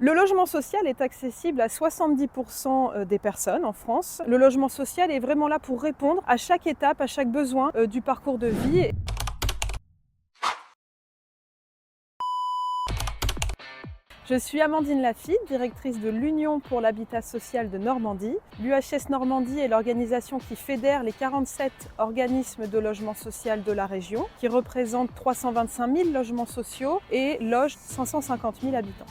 Le logement social est accessible à 70% des personnes en France. Le logement social est vraiment là pour répondre à chaque étape, à chaque besoin du parcours de vie. Je suis Amandine Lafitte, directrice de l'Union pour l'habitat social de Normandie. L'UHS Normandie est l'organisation qui fédère les 47 organismes de logement social de la région, qui représentent 325 000 logements sociaux et loge 550 000 habitants.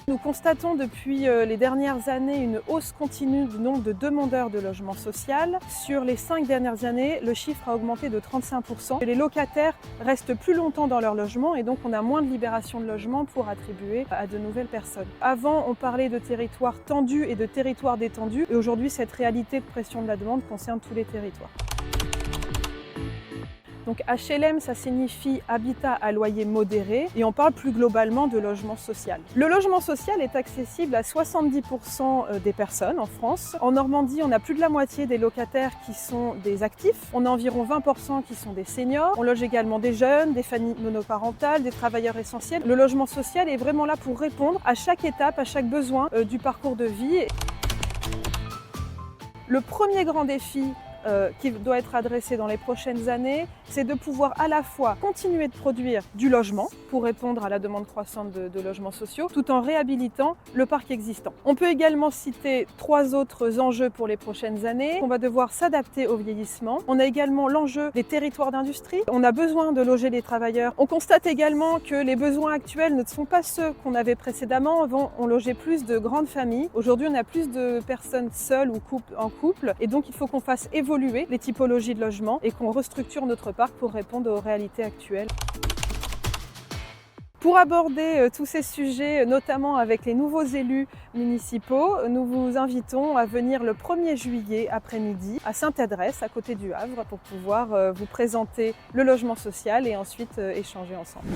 Nous constatons depuis les dernières années une hausse continue du nombre de demandeurs de logement social. Sur les 5 dernières années, le chiffre a augmenté de 35%. Les locataires restent plus longtemps dans leur logement et donc on a moins de libération de logement pour attribuer à de nouvelles personnes. Avant, on parlait de territoires tendus et de territoires détendus et aujourd'hui, cette réalité de pression de la demande concerne tous les territoires. Donc HLM, ça signifie habitat à loyer modéré et on parle plus globalement de logement social. Le logement social est accessible à 70% des personnes en France. En Normandie, on a plus de la moitié des locataires qui sont des actifs. On a environ 20% qui sont des seniors. On loge également des jeunes, des familles monoparentales, des travailleurs essentiels. Le logement social est vraiment là pour répondre à chaque étape, à chaque besoin du parcours de vie. Le premier grand défi qui doit être adressé dans les prochaines années, c'est de pouvoir à la fois continuer de produire du logement pour répondre à la demande croissante de logements sociaux, tout en réhabilitant le parc existant. On peut également citer 3 autres enjeux pour les prochaines années. On va devoir s'adapter au vieillissement. On a également l'enjeu des territoires d'industrie. On a besoin de loger les travailleurs. On constate également que les besoins actuels ne sont pas ceux qu'on avait précédemment. Avant, on logeait plus de grandes familles. Aujourd'hui, on a plus de personnes seules ou en couple. Et donc, il faut qu'on fasse évoluer les typologies de logement et qu'on restructure notre parc pour répondre aux réalités actuelles. Pour aborder tous ces sujets, notamment avec les nouveaux élus municipaux, nous vous invitons à venir le 1er juillet après-midi à Sainte-Adresse, à côté du Havre, pour pouvoir vous présenter le logement social et ensuite échanger ensemble.